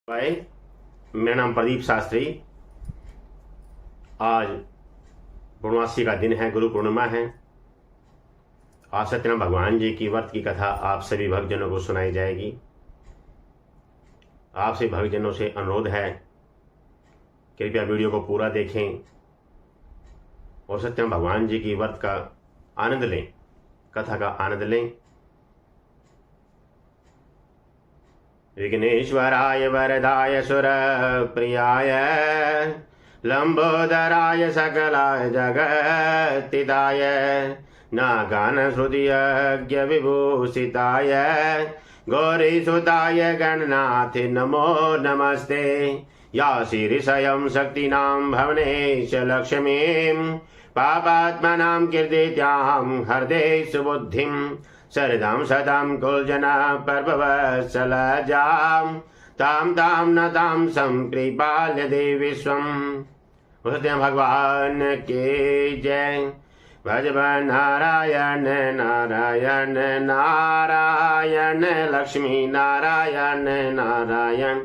भाई, मेरा नाम प्रदीप शास्त्री। आज पूर्णमासी का दिन है, गुरु पूर्णिमा है। आज सत्यनारायण भगवान जी की व्रत की कथा आप सभी भक्तजनों को सुनाई जाएगी। आपसे भक्तजनों से अनुरोध है, कृपया वीडियो को पूरा देखें और सत्यनारायण भगवान जी की व्रत का आनंद लें, कथा का आनंद लें। विघ्नेश्वराय वरदाय सुरप्रियाय लंबोदराय सकलाय जगत्तिदाय नागानश्रुतियज्ञ विभूषिताय गौरीसुताय गणनाथ नमो नमस्ते। या शीर्षयं शक्तीनां भवनेश लक्ष्मीं पापात्मनां कीर्तित्यां हृदे सुबुद्धिं शरदां सदां कुलजना पर्ववत्सलजां तां तां न तां संकृपाल्य देवी स्वं। सत्यनारायण भगवान के जय। भजबन नारायण नारायण नारायण लक्ष्मी नारायण नारायण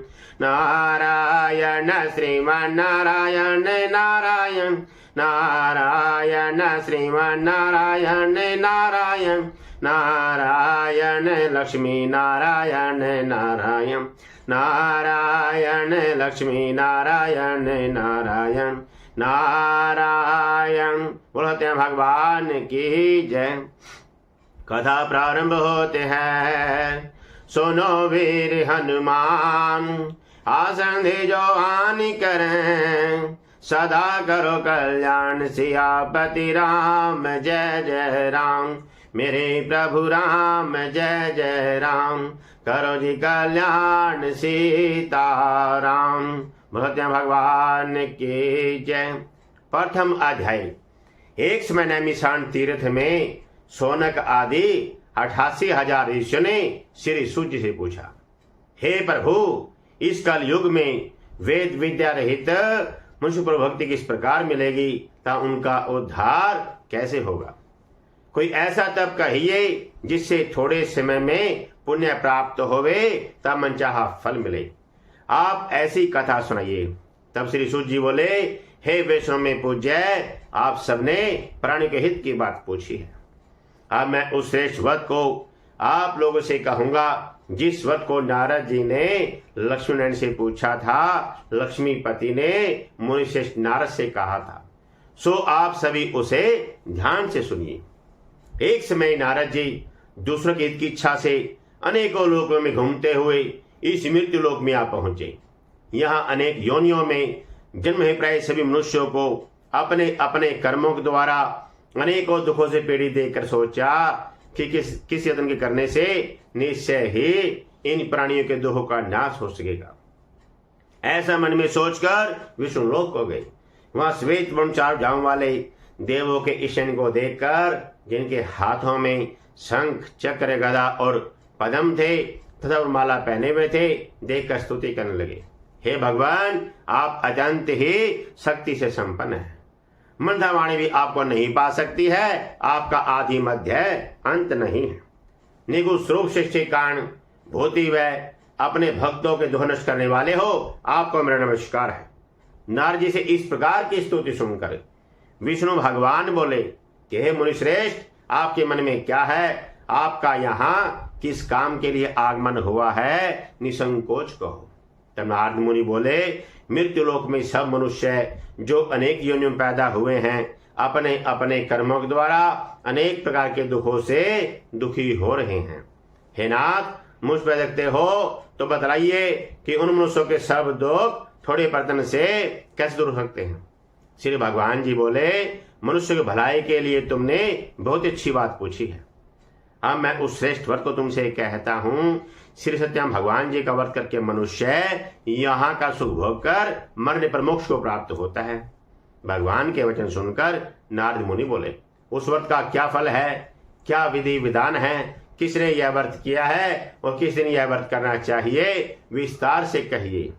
नारायण श्रीमान नारायण नारायण नारायण श्रीमान नारायण नारायण नारायण लक्ष्मी नारायण नारायण नारायण लक्ष्मी नारायण नारायण नारायण। बोलते भगवान की जय। कथा प्रारंभ होते हैं। सुनो वीर हनुमान, आसन दे जो हानि करें, सदा करो कल्याण सियापति राम जय जय राम। मेरे प्रभु राम जय जय राम, करो जी कल्याण सीताराम। भगवत्या भगवान की जय। प्रथम अध्याय। एक समय नैमिषारण्य तीर्थ में सोनक आदि 88,000 ऋषियों ने श्री सूर्य से पूछा, हे प्रभु, इस कल युग में वेद विद्या रहित मनुष्य को भक्ति किस प्रकार मिलेगी तथा उनका उद्धार कैसे होगा। कोई ऐसा तप कहिए जिससे थोड़े समय में पुण्य प्राप्त होवे तब मनचाहा फल मिले। आप ऐसी कथा सुनाइए। तब श्री सूत जी बोले, हे वैष्णव में पूज्य, आप सबने प्राणी के हित की बात पूछी है। अब मैं उस श्रेष्ठ व्रत को आप लोगों से कहूंगा जिस व्रत को नारद जी ने लक्ष्मण से पूछा था। लक्ष्मीपति ने मुनि श्रेष्ठ नारद से कहा था, सो आप सभी उसे ध्यान से सुनिए। एक समय नारद जी दूसरों के हित की इच्छा से अनेकों लोकों में घूमते हुए इस मृत्यु लोक में आ पहुंचे। यहाँ अनेक योनियों में जन्म है प्राय सभी मनुष्यों को अपने अपने कर्मों के द्वारा अनेकों दुखों से पीड़ित देखकर सोचा कि किस यत्न के करने से निश्चय ही इन प्राणियों के दुखों का नाश हो सकेगा। ऐसा मन में सोचकर विष्णु लोक को गए। वहां श्वेत वर्ण 4 भुजाओं वाले देवों के ईशन को देखकर, जिनके हाथों में शंख चक्र गदा और पद्म थे तथा माला पहने हुए थे, देखकर स्तुति करने लगे, हे भगवान, आप अत्यंत ही शक्ति से संपन्न हैं। मंदा वाणी भी आपको नहीं पा सकती है। आपका आदि मध्य अंत नहीं है। निगुण स्वरूप सृष्टि कारण भूति व अपने भक्तों के दुख नष्ट करने वाले हो, आपको मेरा नमस्कार है। नारद जी से इस प्रकार की स्तुति सुनकर विष्णु भगवान बोले कि हे मुनिश्रेष्ठ, आपके मन में क्या है? आपका यहाँ किस काम के लिए आगमन हुआ है? निसंकोच कहो। तब नारद मुनि बोले, मृत्यु लोक में सब मनुष्य जो अनेक योनियों में पैदा हुए हैं, अपने अपने कर्मों के द्वारा अनेक प्रकार के दुखों से दुखी हो रहे हैं। हे नाथ, मुझ पर देखते हो तो बतलाइए कि उन मनुष्यों के सब दुख थोड़े बर्तन से कैसे दूर हो सकते हैं। श्री भगवान जी बोले, मनुष्य की भलाई के लिए तुमने बहुत अच्छी बात पूछी है। अब मैं उस श्रेष्ठ व्रत को तुमसे कहता हूँ। श्री सत्यनारायण भगवान जी का व्रत करके मनुष्य यहाँ का सुख भोग कर मरने पर मोक्ष को प्राप्त होता है। भगवान के वचन सुनकर नारद मुनि बोले, उस व्रत का क्या फल है, क्या विधि विधान है, किसने यह व्रत किया है और किस दिन यह व्रत करना चाहिए, विस्तार से कहिए।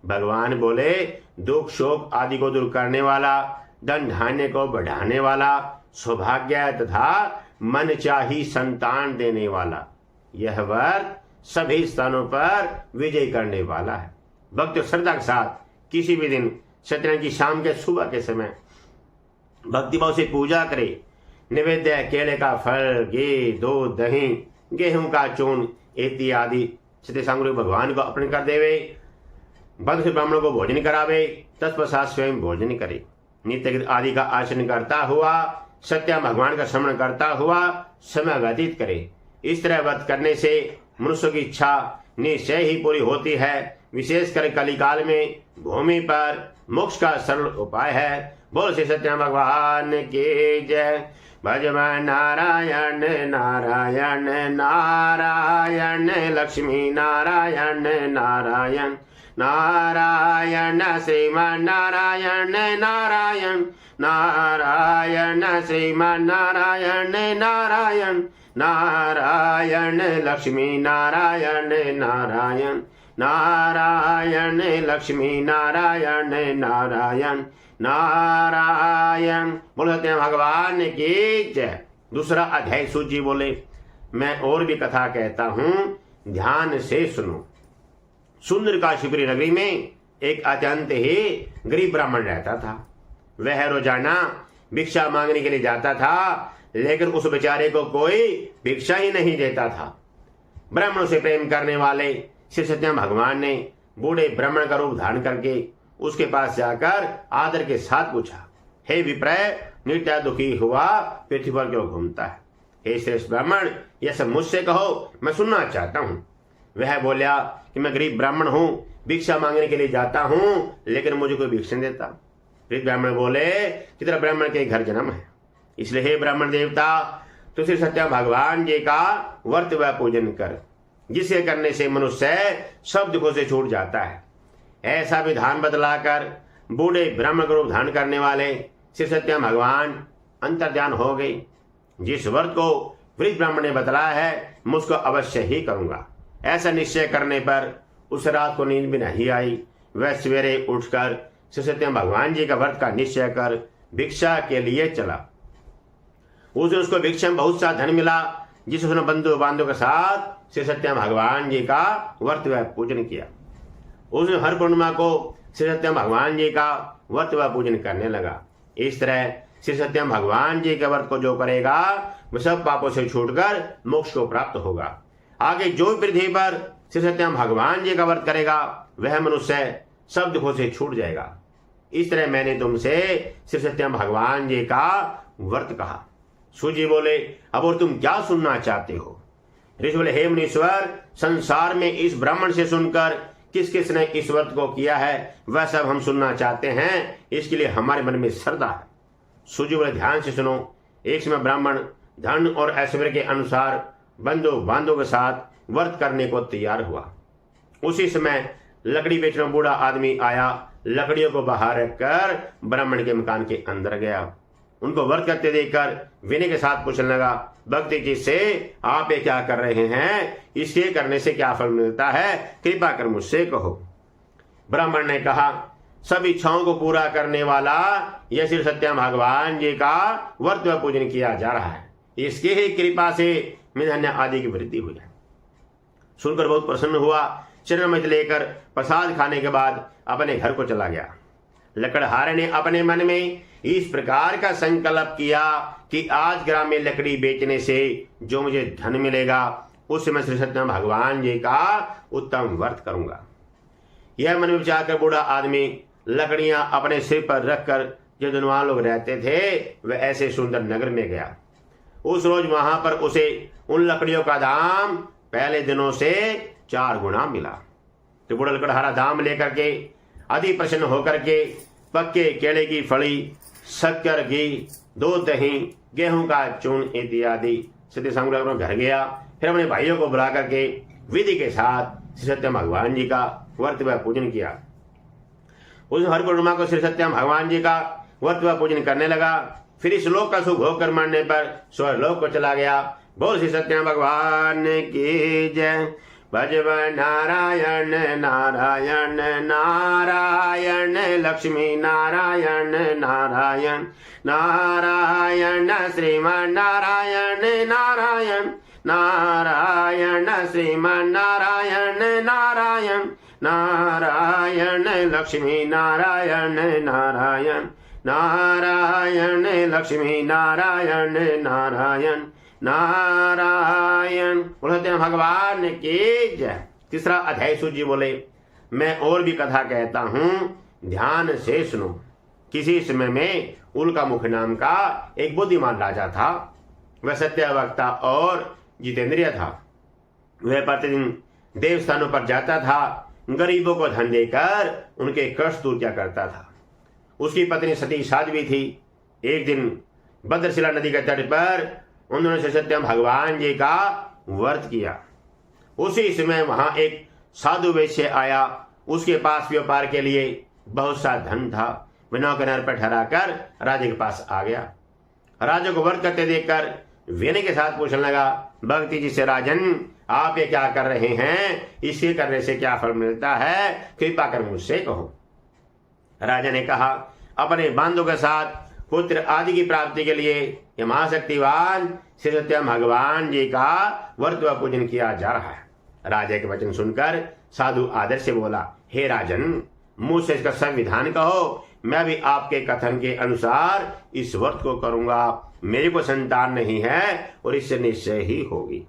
भगवान बोले, दुख शोक आदि को दूर करने वाला, धन धान्य को बढ़ाने वाला, सौभाग्य तथा मन चाही संतान देने वाला, यह व्रत सभी स्थानों पर विजय करने वाला है। भक्ति और श्रद्धा के साथ किसी भी दिन सत्यनारायण की शाम के सुबह के समय भक्तिभाव से पूजा करे। निवेद्य केले का फल, घी, दूध, दही, गेहूं का चूर्ण इत्यादि सत्य सामग्री भगवान को अर्पण कर देवे। बंद से ब्राह्मणों को भोजन करावे, तत्पश्चात स्वयं भोजन करे। नित्य आदि का आचरण करता हुआ सत्य भगवान का श्रवण करता हुआ समय व्यतीत करे। इस तरह व्रत करने से मनुष्य की इच्छा निश्चय ही पूरी होती है। विशेषकर कलिकाल में भूमि पर मोक्ष का सरल उपाय है। बोल श्री सत्य भगवान की जय। भजमन नारायण नारायण नारायण, लक्ष्मी नारायण नारायण नारायण, श्रीमन नारायण नारायण नारायण, श्रीमन नारायण नारायण नारायण, लक्ष्मी नारायण नारायण नारायण, लक्ष्मी नारायण नारायण नारायण। बोल सत्य भगवान की जय। दूसरा अध्याय सूत जी बोले, मैं और भी कथा कहता हूं, ध्यान से सुनो। सुंदर काशीपुरी नगरी में एक अत्यंत ही गरीब ब्राह्मण रहता था। वह रोजाना भिक्षा मांगने के लिए जाता था, लेकिन उस बेचारे को कोई भिक्षा ही नहीं देता था। ब्राह्मणों से प्रेम करने वाले श्री सत्यनारायण भगवान ने बूढ़े ब्राह्मण का रूप धारण करके उसके पास जाकर आदर के साथ पूछा, हे विप्रय, नित्य दुखी हुआ पृथ्वी पर क्यों घूमता है? हे श्रेष्ठ ब्राह्मण, यह सब मुझसे कहो, मैं सुनना चाहता हूँ। वह बोला कि मैं गरीब ब्राह्मण हूँ, भिक्षा मांगने के लिए जाता हूँ, लेकिन मुझे कोई भिक्षा नहीं देता। फिर ब्राह्मण बोले कि तेरा ब्राह्मण के घर जन्म है, इसलिए हे ब्राह्मण देवता, तो श्री सत्यनारायण भगवान जी का व्रत व पूजन कर, जिसे करने से मनुष्य सब दुखों से छूट जाता है। ऐसा विधान बतलाकर बूढ़े ब्राह्मण का रूप धारण करने वाले श्री सत्यनारायण भगवान अंतर्ध्यान हो गए। जिस व्रत को वृद्ध ब्राह्मण ने बतलाया है, मैं उसको अवश्य ही करूंगा। ऐसा निश्चय करने पर उस रात को नींद भी नहीं आई। वह सवेरे उठकर श्री सत्यनारायण भगवान जी का व्रत का निश्चय कर भिक्षा के लिए चला। उस दिन उसको भिक्षा में बहुत सा धन मिला, जिसे उसने बंधु बांधव के साथ श्री सत्यनारायण भगवान जी का व्रत व पूजन किया। उसने हर पूर्णिमा को श्री सत्यनारायण भगवान जी का व्रत व पूजन करने लगा। इस तरह श्री सत्यनारायण भगवान जी के व्रत को जो करेगा, वह सब पापों से छूटकर मोक्ष को प्राप्त होगा। आगे जो पृथ्वी पर श्री सत्यनारायण भगवान जी का व्रत करेगा, वह मनुष्य सब दुखों से छूट जाएगा। इस तरह मैंने तुमसे श्री सत्यनारायण भगवान जी का व्रत कहा। सूजी बोले, अब और तुम क्या सुनना चाहते हो? ऋषि बोले, हे मुनीश्वर, संसार में इस ब्राह्मण से सुनकर किस किस ने इस व्रत को किया है, वह सब हम सुनना चाहते हैं। इसके लिए हमारे मन में श्रद्धा है। सूजी बोले, ध्यान से सुनो। एक समय ब्राह्मण धन और ऐश्वर्य के अनुसार बंधु बांधव के साथ व्रत करने को तैयार हुआ। उसी समय लकड़ी बेचने बूढ़ा आदमी आया, लकड़ियों को बाहर रखकर ब्राह्मण के मकान के अंदर गया। उनको व्रत करते देखकर विनय के साथ पूछने लगा, भक्ति जी से आप ये क्या कर रहे हैं? इसके करने से क्या फल मिलता है? कृपा कर मुझसे कहो। ब्राह्मण ने कहा, सब इच्छाओं को पूरा करने वाला यह श्री सत्यनारायण भगवान जी का व्रत व पूजन किया जा रहा है। इसकी ही कृपा से धन्य आदि की वृद्धि हुई है। सुनकर बहुत प्रसन्न हुआ। चरण लेकर प्रसाद खाने के बाद अपने घर को चला गया। लकड़हारे ने अपने मन में इस प्रकार का संकल्प किया कि आज ग्राम में लकड़ी बेचने से जो मुझे धन मिलेगा, उससे मैं श्री सत्यनारायण भगवान जी का उत्तम व्रत करूंगा। यह मन में विचार कर बूढ़ा आदमी लकड़ियां अपने सिर पर रखकर जो धनवान लोग रहते थे, वह ऐसे सुंदर नगर में गया। उस रोज वहां पर उसे उन लकड़ियों का दाम पहले दिनों से 4 गुना मिला। तो बूढ़ा लकड़हारा दाम लेकर के अति प्रसन्न होकर के पक्के केले की फली, शक्कर, घी, दूध, दही, गेहूं का चूर्ण इत्यादि सत्य संग्रह घर गया। फिर अपने भाइयों को बुला करके विधि के साथ श्री सत्यनारायण भगवान जी का व्रत व पूजन किया। उस हर पूर्णिमा को श्री सत्यनारायण भगवान जी का व्रत व पूजन करने लगा। फिर इस लोक का सुख भोग कर मरने पर स्वर्लोक को चला गया। बोल श्री सत्यनारायण भगवान की जय। भजव नारायण नारायण नारायण, लक्ष्मी नारायण नारायण नारायण, श्रीमन नारायण नारायण नारायण, श्रीमन नारायण नारायण नारायण लक्ष्मी नारायण नारायण नारायण लक्ष्मी नारायण नारायण नारायण। बोलते हैं भगवान की जय। तीसरा अध्याय सूत जी बोले, मैं और भी कथा कहता हूं, ध्यान से सुनो। किसी समय में उल्का मुख नाम का एक बुद्धिमान राजा था। वह सत्यवक्ता और जितेंद्रिय था। वह प्रतिदिन देवस्थानों पर जाता था, गरीबों को धन देकर उनके कष्ट दूर किया करता था। उसकी पत्नी सती साध्वी थी। एक दिन भद्रशिला नदी के तट पर उन्होंने श्री सत्यम भगवान जी का व्रत किया। उसी समय वहां एक साधु वैश्य आया। उसके पास व्यापार के लिए बहुत सा धन था। वह किनारे पर ठहरा कर राजा के पास आ गया। राजा को व्रत करते देखकर विनय के साथ पूछने लगा, भक्ति जी से, राजन आप ये क्या कर रहे हैं? इसे करने से क्या फल मिलता है? कृपा कर मुझसे कहो। राजा ने कहा, अपने बांधों के साथ पुत्र आदि की प्राप्ति के लिए ये महाशक्तिवान श्री सत्यम भगवान जी का व्रत व पूजन किया जा रहा है। राजा के वचन सुनकर साधु आदर से बोला, हे राजन, मुझसे इसका संविधान कहो, मैं भी आपके कथन के अनुसार इस व्रत को करूंगा। मेरे को संतान नहीं है और इससे निश्चय ही होगी।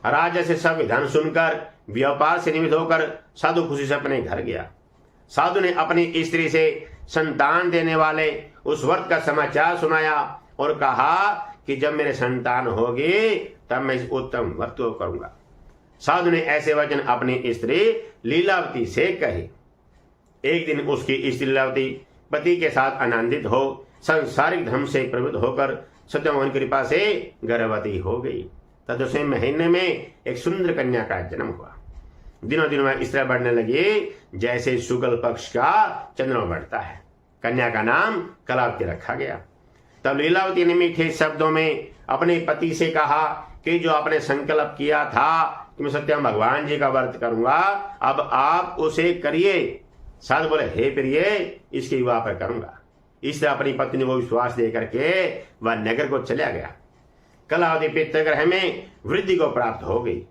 राजा से सब विधान सुनकर व्यापार से निमित्त होकर साधु खुशी से अपने घर गया। साधु ने अपनी स्त्री से संतान देने वाले उस व्रत का समाचार सुनाया और कहा कि जब मेरे संतान होगी तब मैं इस उत्तम व्रत को करूंगा। साधु ने ऐसे वचन अपनी स्त्री लीलावती से कहे। एक दिन उसकी स्त्री लीलावती पति के साथ आनंदित हो सांसारिक धर्म से प्रवृत्त होकर सत्यवान की कृपा से गर्भवती हो गई। तदुसे महीने में एक सुंदर कन्या का जन्म हुआ। दिनों दिन में इस तरह बढ़ने लगी जैसे शुक्ल पक्ष का चंद्रमा बढ़ता है। कन्या का नाम कलावती रखा गया। तब लीलावती ने मीठे शब्दों में अपने पति से कहा कि जो आपने संकल्प किया था कि मैं सत्यम भगवान जी का व्रत करूंगा, अब आप उसे करिए। साधु बोले, हे प्रिय, इसकी विवाह पर करूंगा। इससे अपनी पत्नी को विश्वास दे करके वह नगर को चला गया। कलावती पितृगृह में वृद्धि को प्राप्त हो गई।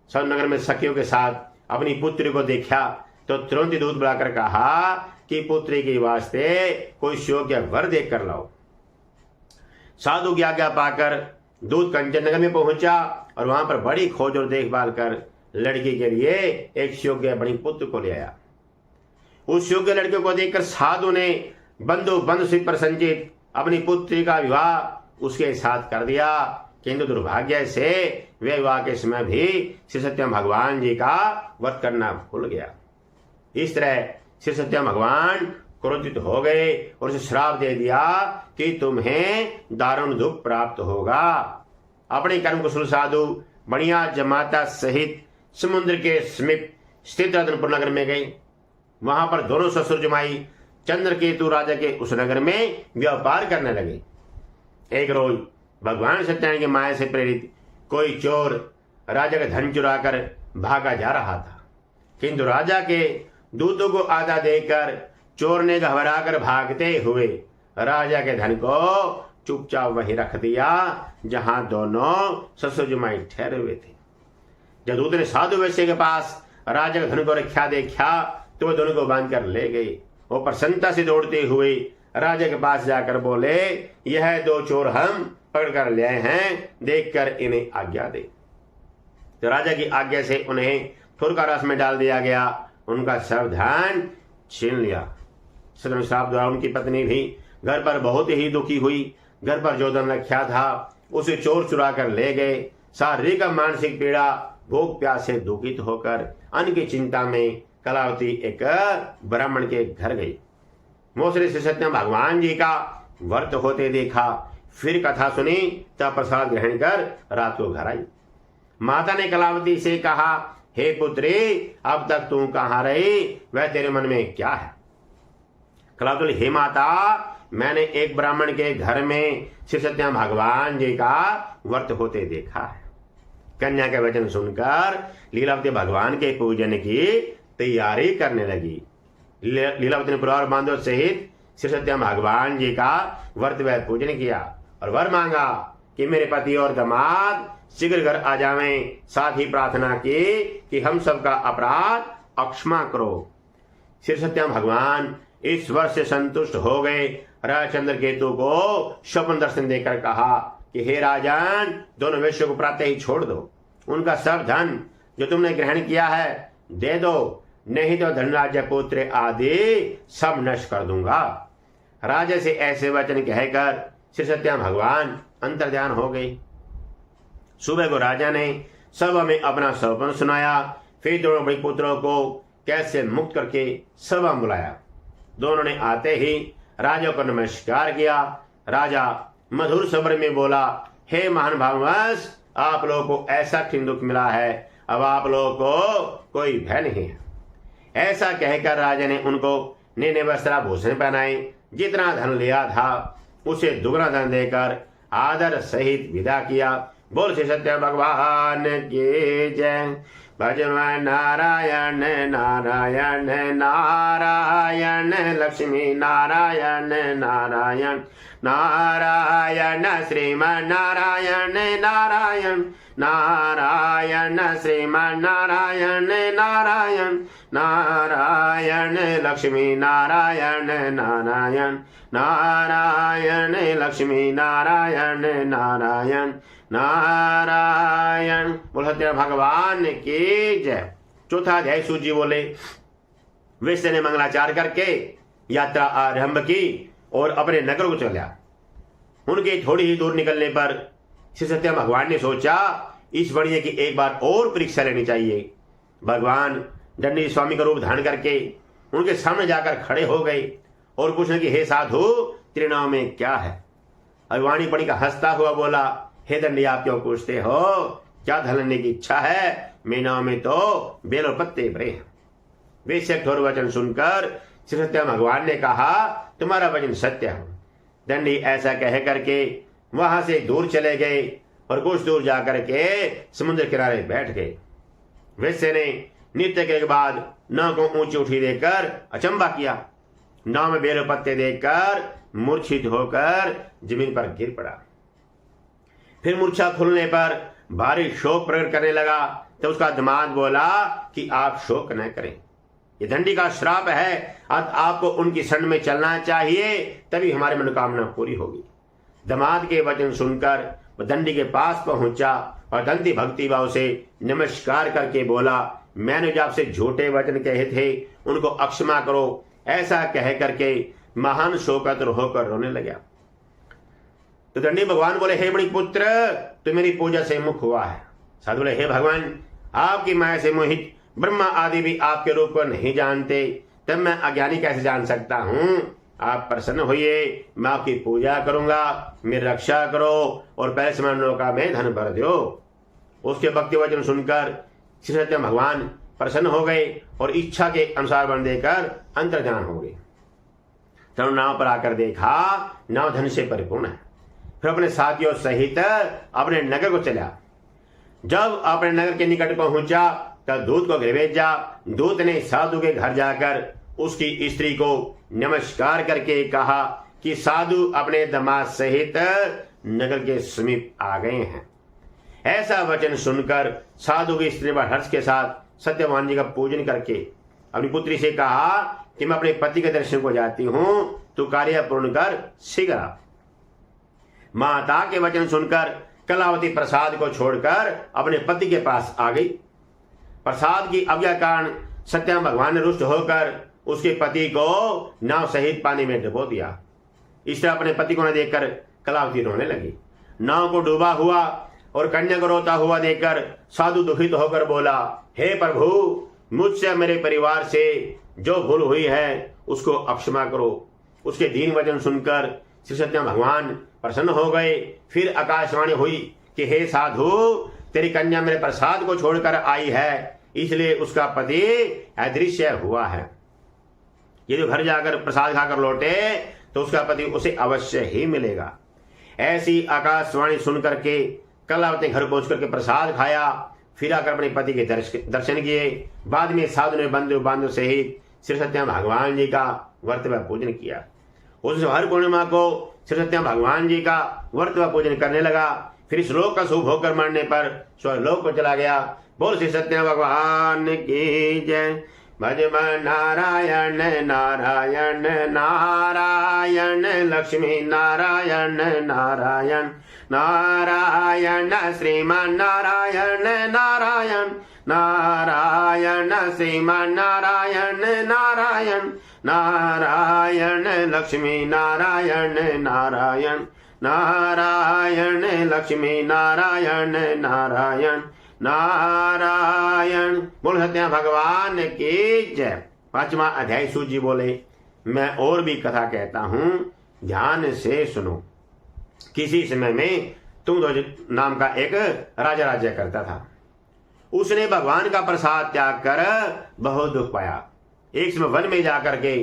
सब नगर में सखियों के साथ अपनी पुत्री को देखा तो तुरंत दूध बुलाकर कहा कि पुत्री के वास्ते कोई योग्य वर देख कर लाओ। साधु की आज्ञा पाकर दूध कंचन नगर में पहुंचा और वहां पर बड़ी खोज और देखभाल कर लड़की के लिए एक योग्य बड़ी पुत्र को ले आया। उस योग्य लड़के को देखकर साधु ने बंधु से प्रसन्नचित अपनी पुत्री का विवाह उसके साथ कर दिया। किंतु दुर्भाग्य से वे विवाह के समय भी श्री सत्यम भगवान जी का व्रत करना भूल गया। इस तरह श्री सत्यम भगवान क्रोधित हो गए और उसे श्राप दे दिया कि तुम्हें दारुण दुख प्राप्त होगा। अपने कर्म कुशल साधु बढ़िया जमाता सहित समुद्र के समीप स्थित रत्नपुर नगर में गए। वहां पर दोनों ससुर जमाई चंद्रकेतु राजा के उस नगर में व्यापार करने लगे। एक रोज भगवान सत्यनारायण की माया से प्रेरित कोई चोर राजा का धन चुराकर भागा जा रहा था। किंतु राजा के दूतों को आधा देकर चोर ने घबराकर भागते हुए राजा के धन को चुपचाप वहीं रख दिया जहां दोनों ससुर जमाई ठहरे हुए थे। जब दूत ने साधु वैश्य के पास राजा के धन को रखा देखा तो वह दोनों को बांध कर ले गए। वो प्रसन्नता से दौड़ते हुए राजा के पास जाकर बोले, यह दो चोर हम पकड़ कर ले आए हैं, देखकर इन्हें आज्ञा दे। तो राजा की आज्ञा से उन्हें थुरकारास में डाल दिया गया। उनका सब धन छीन लिया। सदन श्राप द्वारा उनकी पत्नी भी घर पर बहुत ही दुखी हुई। घर पर जो धन रखा था उसे चोर चुरा कर ले गए। शारीरिक मानसिक पीड़ा भूख प्यास से दुखित होकर अन्न की चिंता में कलावती एक ब्राह्मण के घर गई। मोसरे से सत्यम भगवान जी का व्रत होते देखा। फिर कथा सुनी तब प्रसाद ग्रहण कर रात को घर आई। माता ने कलावती से कहा, हे पुत्री, अब तक तू कहाँ रही? वह तेरे मन में क्या है? कलावती, हे माता, मैंने एक ब्राह्मण के घर में श्री सत्यम भगवान जी का व्रत होते देखा है। कन्या के वचन सुनकर लीलावती भगवान के पूजन की तैयारी करने लगी। लीलावती ने परिवार बांधव सहित श्री सत्यम भगवान जी का व्रत व पूजन किया और वर मांगा कि मेरे पति और दामाद शीघ्र घर आ जावें। साथ ही प्रार्थना की कि हम सबका अपराध अक्षमा करो। श्री सत्यम भगवान इस वर्ष से संतुष्ट हो गए। राजा चंद्रकेतु को स्वप्न दर्शन देकर कहा कि हे राजन, दोनों वेश्यों को प्रातः ही छोड़ दो। उनका सब धन जो तुमने ग्रहण किया है दे दो, नहीं तो धनराज पुत्र आदि सब नष्ट कर दूंगा। राजा से ऐसे वचन कहकर श्री सत्यम भगवान अंतर्ध्यान हो गए। सुबह को राजा ने सभा में अपना स्वप्न सुनाया। फिर दोनों बड़े पुत्रों को कैसे मुक्त करके सभा में बुलाया। दोनों ने आते ही राजा को नमस्कार किया। राजा मधुर स्वर में बोला, हे महान भाववश, आप लोगों को ऐसा किन दुख मिला है, अब आप लोगों को कोई भय नहीं है। ऐसा कहकर राजा ने उनको नए वस्त्राभूषण पहनाए। जितना धन लिया था उसे दुगना धन देकर आदर सहित विदा किया। बोल श्री सत्य भगवान की जय। भजन नारायण नारायण नारायण, लक्ष्मी नारायण नारायण नारायण, श्रीमन नारायण नारायण नारायण, श्रीमन नारायण नारायण नारायण, लक्ष्मी नारायण नारायण नारायण, लक्ष्मी नारायण नारायण नारायण। बोल सत्य भगवान की जय। चौथा अध्याय सूत जी बोले, वैश्य ने मंगलाचार करके यात्रा आरंभ की और अपने नगर को चला। उनके थोड़ी ही दूर निकलने पर श्री सत्य भगवान ने सोचा, इस बढ़िया की एक बार और परीक्षा लेनी चाहिए। भगवान दंडी स्वामी का रूप धारण करके उनके सामने जाकर खड़े हो गए और पूछने की, हे साधु, तेरे नाम में क्या है? अभिवाणी पड़ी का हंसता हुआ बोला, हे दंडी, आप क्यों पूछते हो? क्या धन लेने की इच्छा है? मेरे नाम में तो बेल और पत्ते भरे हैं। वैश्य कठोर वचन सुनकर श्री सत्य भगवान ने कहा, तुम्हारा वचन सत्य है। दंडी ऐसा कह करके वहां से दूर चले गए और कुछ दूर जाकर के समुद्र किनारे बैठ गए। वैश्य ने नृत्य के बाद नाव को ऊंची उठी देकर अचंबा किया। नाव में बेल पत्ते देखकर मूर्छित होकर जमीन पर गिर पड़ा। फिर मूर्छा खुलने पर भारी शोक प्रकट करने लगा। तो उसका दामाद बोला कि आप शोक न करें, ये दंडी का श्राप है, आपको उनकी शरण में चलना चाहिए, तभी हमारी मनोकामना पूरी होगी। दामाद के वचन सुनकर वह दंडी के पास पहुंचा और दंती भक्ति भाव से नमस्कार करके बोला, मैंने जो आपसे झूठे वचन कहे थे उनको अक्षमा करो। ऐसा कह करके महान शोकातुर होकर रोने लगा। तो दंडी भगवान बोले, हे बड़ी पुत्र, तू मेरी पूजा से मुख हुआ है। साधु बोले, हे भगवान, आपकी माया से मोहित ब्रह्मा आदि भी आपके रूप को नहीं जानते, तब मैं अज्ञानी कैसे जान सकता हूँ? आप प्रसन्न होइए, मैं आपकी पूजा करूंगा, मेरी रक्षा करो और पहले समय नौका में धन भर दो। उसके भक्ति वचन सुनकर श्री सत्य भगवान प्रसन्न हो गए और इच्छा के अनुसार वन देकर अंतर्ध्यान हो गए। तब नाव पर आकर देखा नाव धन से परिपूर्ण है। फिर अपने साथियों सहित अपने नगर को चला। जब अपने नगर के निकट पहुंचा तब दूत को घर भेजा। दूत ने साधु के घर जाकर उसकी स्त्री को नमस्कार करके कहा कि साधु अपने दामाद सहित नगर के समीप आ गए हैं। ऐसा वचन सुनकर साधु की स्त्री बड़े हर्ष के साथ सत्यवान जी का पूजन करके अपनी पुत्री से कहा कि मैं अपने पति के दर्शन को जाती हूँ, तू कार्य पूर्ण कर शीघ्र आ। माता के वचन सुनकर कलावती प्रसाद को छोड़कर अपने पति के पास आ गई। प्रसाद की आज्ञा कारण सत्यम भगवान ने रुष्ट होकर उसके पति को नाव सहित पानी में डुबो दिया। इस तरह अपने पति को न देखकर कलावती रोने लगी। नाव को डूबा हुआ और कन्या को रोता हुआ देखकर साधु दुखित होकर बोला, हे प्रभु, मुझसे मेरे परिवार से जो भूल हुई है उसको अक्षमा करो। उसके दीन वचन सुनकर श्री सत्यम भगवान प्रसन्न हो गए। फिर आकाशवाणी हुई कि हे साधु, तेरी कन्या मेरे प्रसाद को छोड़कर आई है, इसलिए उसका पति अदृश्य हुआ है। यदि घर जाकर प्रसाद खाकर लौटे तो उसका पति उसे अवश्य ही मिलेगा। ऐसी आकाशवाणी सुनकर के कलावती घर पहुंच करके प्रसाद खाया। फिर आकर अपने पति के दर्शन किए। बाद में साधु ने बंधु बांधव सहित श्री सत्यम भगवान जी का व्रत व पूजन किया। उस हर पूर्णिमा को श्री सत्यम भगवान जी का व्रत व पूजन करने लगा। फिर इस लोक का शुभ होकर मरने पर स्वर्लोक को चला गया। बोल श्री सत्यम भगवान की जय। भजमन नारायण नारायण नारायण लक्ष्मी नारायण नारायण नारायण श्रीमान नारायण नारायण नारायण श्रीमान नारायण नारायण नारायण लक्ष्मी नारायण नारायण नारायण लक्ष्मी नारायण नारायण नारायण। बोल सत्य भगवान की जय। 5वां अध्याय सूत जी बोले, मैं और भी कथा कहता हूं, ध्यान से सुनो। किसी समय में तुंगध्वज नाम का एक राजा राज्य करता था। उसने भगवान का प्रसाद त्याग कर बहुत दुख पाया। एक समय वन में जाकर के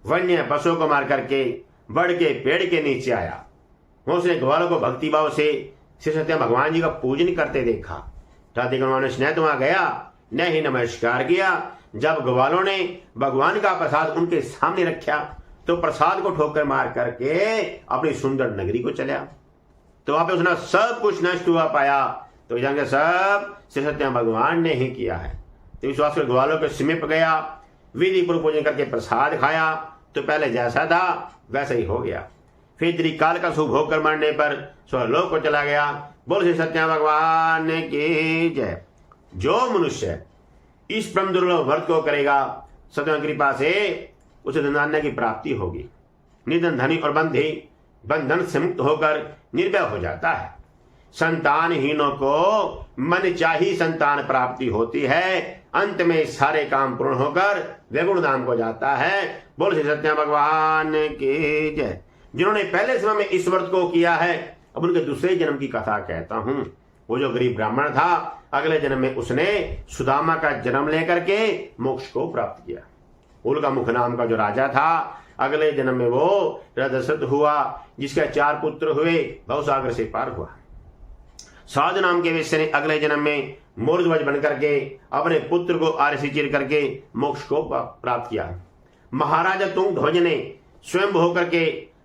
वन्य पशुओं को मार करके बड़ के पेड़ के नीचे आया। उसने ग्वालों को भक्ति भाव से श्री सत्य भगवान जी का पूजन करते देखा। जाति ने स्नेह तो वहां गया, न ही नमस्कार किया। जब ग्वालों ने भगवान का प्रसाद उनके सामने रखा तो प्रसाद को ठोकर मार करके अपनी सुंदर नगरी को चला। तो वहां पे उसने सब कुछ नष्ट हुआ पाया। तो जान सब श्री सत्य भगवान ने ही किया है। तो विश्वास कर ग्वालों के समीप गया, विधि पूर्व पूजन करके प्रसाद खाया। तो पहले जैसा था वैसा ही हो गया। फिर त्रिकाल का शुभ भोग कर मरने पर स्वर्लोक को चला गया। बोल श्री सत्य भगवान की जय। जो मनुष्य इस परम दुर्लभ व्रत को करेगा, सत्य कृपा से उसे धनान्य की प्राप्ति होगी। निधन धनी और बंधन से मुक्त होकर निर्भय हो जाता है। संतानहीनों को मन चाही संतान प्राप्ति होती है। अंत में सारे काम पूर्ण होकर वैकुंठ धाम को जाता है। बोल श्री सत्य भगवान की जय। जिन्होंने पहले समय में इस व्रत को किया है, अब उनके दूसरे जन्म की कथा कहता हूं। वो जो गरीब ब्राह्मण था, अगले जन्म में उसने सुदामा का जन्म लेकर के मोक्ष को प्राप्त किया। उल्का मुख नाम का जो राजा था, अगले जन्म में वो रजसत हुआ, जिसके 4 पुत्र हुए, भवसागर से पार हुआ। साधु नाम के वैश्य ने अगले जन्म में मोरध्वज बन करके अपने पुत्र को आरसी चीर करके मोक्ष को प्राप्त किया। महाराजा तुंगध्वज ने स्वयं होकर के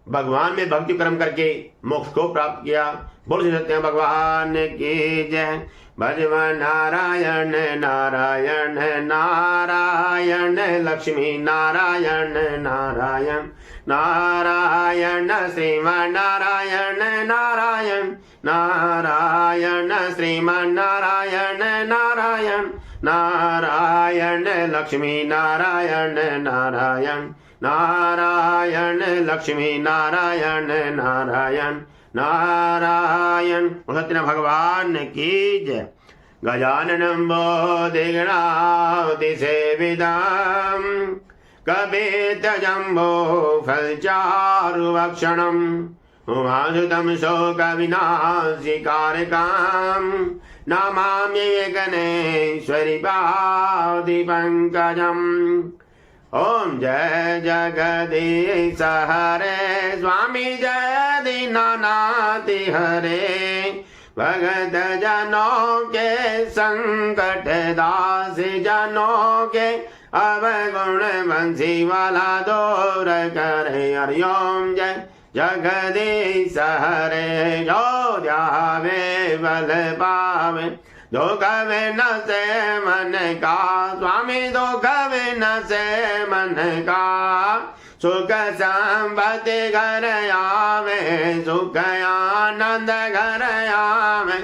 भगवान में भक्ति कर्म करके मोक्ष को प्राप्त किया। बोल श्री सत्य भगवान की जय। भजमन नारायण नारायण नारायण लक्ष्मी नारायण नारायण नारायण श्रीमान नारायण नारायण नारायण श्रीमान नारायण नारायण नारायण लक्ष्मी नारायण नारायण नारायण लक्ष्मी नारायण नारायण नारायण। सत्य भगवान की जय। गजाननं बोधिगणावति सेवितं कपित जम्बो फलचारुभक्षणम् उमासुतं शोकविनाशिकारकम् नमामि गणेश्वरि पादिपङ्कजम्। ओम जय जगदीश हरे स्वामी जय दीनानाथ हरे। भगत जनों के संकट दास जनों के अवगुण बंसी वाला दूर करे। हरिओम जय जगदीश हरे। जो ध्यावे बल पावे, दुख विन से मन का स्वामी, दुख विन से मन का। सुख संपत्ति घर आवे, सुख आनंद घर आवे,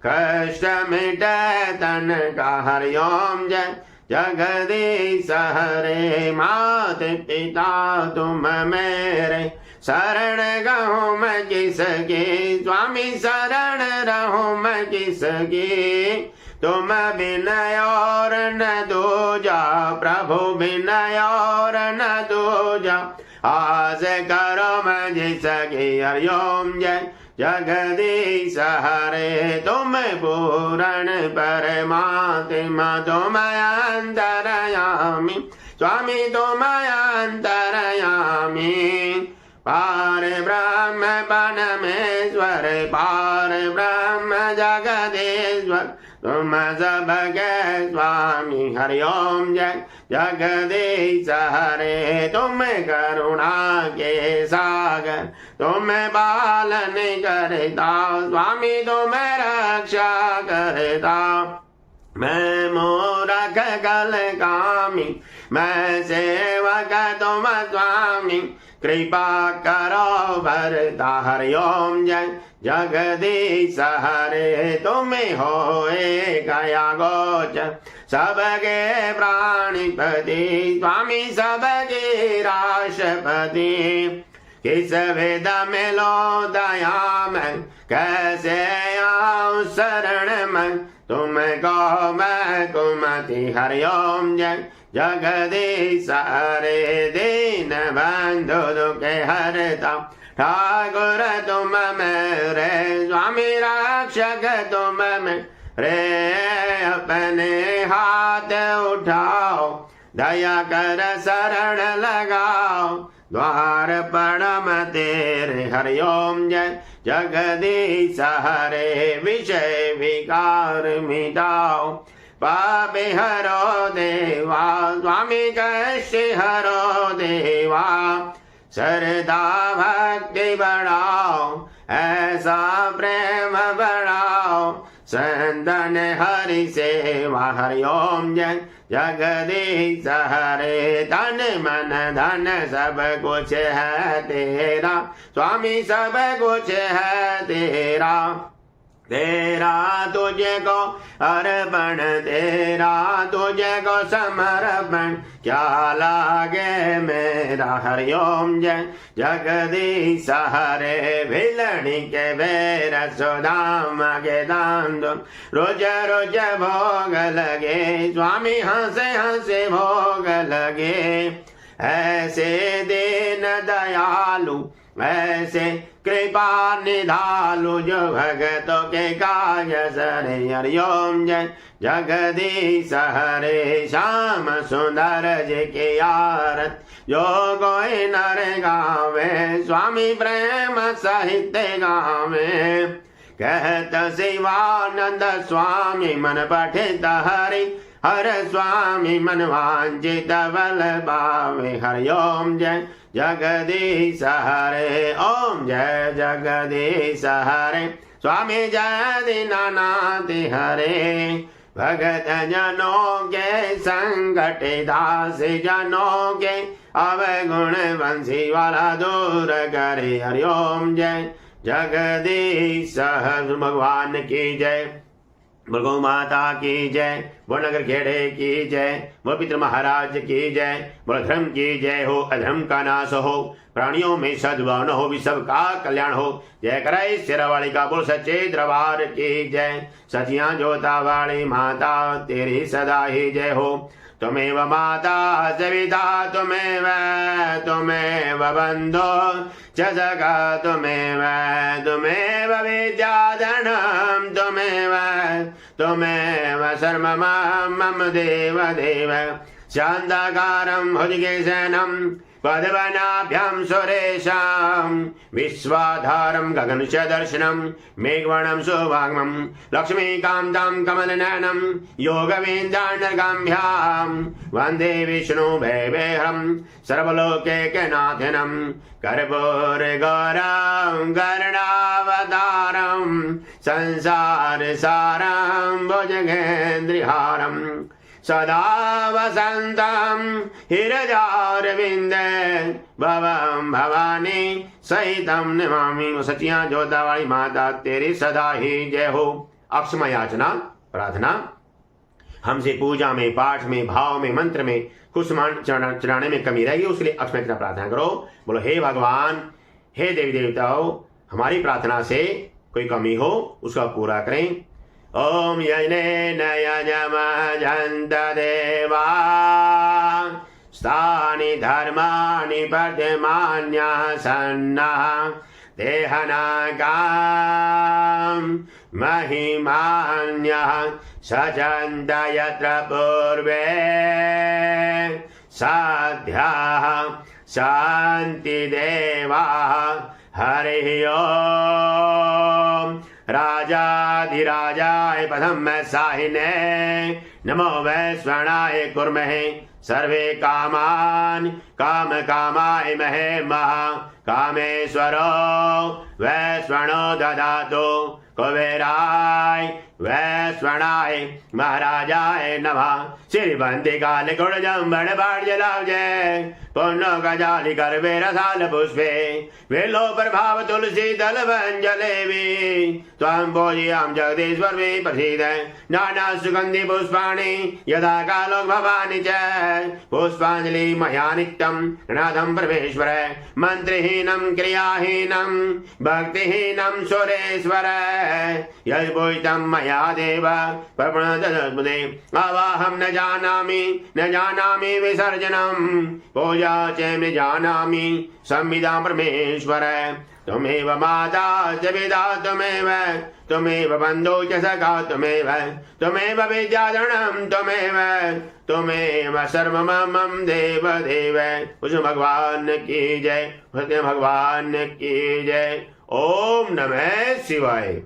कष्ट मिटे तन का। हरिओम जय जगदीश हरे। माता पिता तुम मेरे, शरण गहूँ मैं किसकी, स्वामी शरण रहूँ मैं किसकी। तुम बिन और न दूजा, प्रभु बिन और न दूजा। आस करो मैं जिसकी। हरिओम जय जगदीश हरे। तुम पूर्ण परमात्मा, तुम अंतरयामी, स्वामी तुम अंतरयामी। पार ब्रह्म परमेश्वर, पार ब्रह्म जगदीश्वर, तुम सबके स्वामी। हरिओम जय जगदीश हरे। तुम करुणा के सागर, तुम पालन करता, स्वामी तुम रक्षा करता। मैं मूरख कल कामी, मैं सेवक तुम स्वामी कृपा करो भरता हरि ओम जय जगदीश हरे तुम्हें होए गया गोचर सबके प्राणिपति स्वामी सबके राष्ट्रपति किस वेद में लो दया में कैसे आऊं शरण में तुमको मैं कुमति हरि ओम जय जगदीश हरे दीन बंधु दुखे हरता ठाकुर तुम मेरे स्वामी रक्षक तुम मेरे अपने हाथ उठाओ दया कर शरण लगाओ द्वार परम तेरे हरि ओम जय जगदीश हरे विषय विकार मिटाओ पापे हरो देवा स्वामी कष्ट हरो देवा श्रद्धा भक्ति बढ़ाओ ऐसा प्रेम बढ़ाओ संतन हरि सेवा हरि ओम जय जगदीश हरे तन मन धन सब कुछ है तेरा स्वामी सब कुछ है तेरा तेरा तुझे को अर्पण तेरा तुझे को समर्पण क्या लागे मेरा हरि ओम जय जगदीश हरे भिलणी के बेर सुदाम के दान रोज रोज भोग लगे स्वामी हंसे हंसे भोग लगे ऐसे दीन दयालु ऐसे कृपा निधालु जो भगतों के काज सरे हरि ओम जय जगदीश हरे श्याम सुंदर जी की आरत जो कोई नर गावे स्वामी प्रेम सहित गावे कहत शिवानंद स्वामी मन पठित हरि हर स्वामी मन वांछित बल पावे हरि ओम जय जगदीश हरे ओम जय जगदीश हरे स्वामी जय दीनानाथ हरे भगत जनों के संकट दास जनों के अवगुण बंसी वाला दूर करे हरि ओम जय जगदीश भगवान की जय गौ माता की जय बोल नगर खेड़े की जय बोल पितृ महाराज की जय बोल धर्म की जय हो अधर्म का नाश हो प्राणियों में सद्भावना हो भी सबका कल्याण हो जय कराई शेरावाली का बोल सच्चे दरबार की जय सचिया जोता वाली माता तेरी सदा ही जय हो तुमेव माता सविता तुमेव बंधो च सखा तुमेव विद्याधनम तुमेव सर्वम मम देव देव शांताकारं भुजगेशनं पद्मनाभ्यां सुरेशां विश्वाधारं गगनसदर्शनं मेघवर्णं शुभांगं लक्ष्मीकान्तं कमलनयनं योगवेन्द्रानर्गाभ्यां वन्दे विष्णुभैवेहं सर्वलोकैकनाथनं कर्पूरगौरं गरुडावतारं संसारसारं भुजगेन्द्रहारं सदा वसन्तं हृदयारविन्दे भवं भवानी सहितं नमामि। सचिया जोता वाली माता तेरी सदा ही जय हो। अक्षमा याचना प्रार्थना हमसे पूजा में पाठ में भाव में मंत्र में कुछ चढ़ाने में कमी रहेगी उसके लिए अक्षमा याचना प्रार्थना करो। बोलो हे भगवान हे देवी देवताओं हमारी प्रार्थना से कोई कमी हो उसका पूरा करें। ओम यज्ञेन यजमजन्त देवा स्थानि धर्माणि पद्मान्यः सन्नः देहनागां महिमान्यः सजन्त यत्र पूर्वे साध्याः शान्तिदेवाः हरिः ओम्। राजाधिराजाय पदम साहिने नमो वैश्वणाय कुर्महे सर्वे कामान काम कामाय महे महा कामेश्वरो वैश्वणो ददातु कुबेराय वैश्वनाय महाराजाय नमः। श्री बंदी काल गुणजम बड़ बाढ़ जलाव जय पुण्य गजाली कर वे रसाल पुष्पे वेलो प्रभाव तुलसी दल वंजलेवी त्वं भोजियाम जगदीश्वर में प्रसिद्ध नाना सुगंधि पुष्पाणि यदा कालो भवानी च पुष्पांजलि मया नित्यं नाथं परमेश्वर मंत्रहीनं क्रियाहीनं भक्तिहीनं सुरेश्वर यद्भूतं मया देव प्रप्रणदमुदे अवाहं न जानामि विसर्जनं पूजा च न जानामि संविदा परमेश्वर त्वमेव माता च पिता त्वमेव बन्धु च सखा त्वमेव विद्याधरणं त्वमेव सर्वमं देव उस भगवान की जय, भगवान की जय। ओम नमः शिवाय।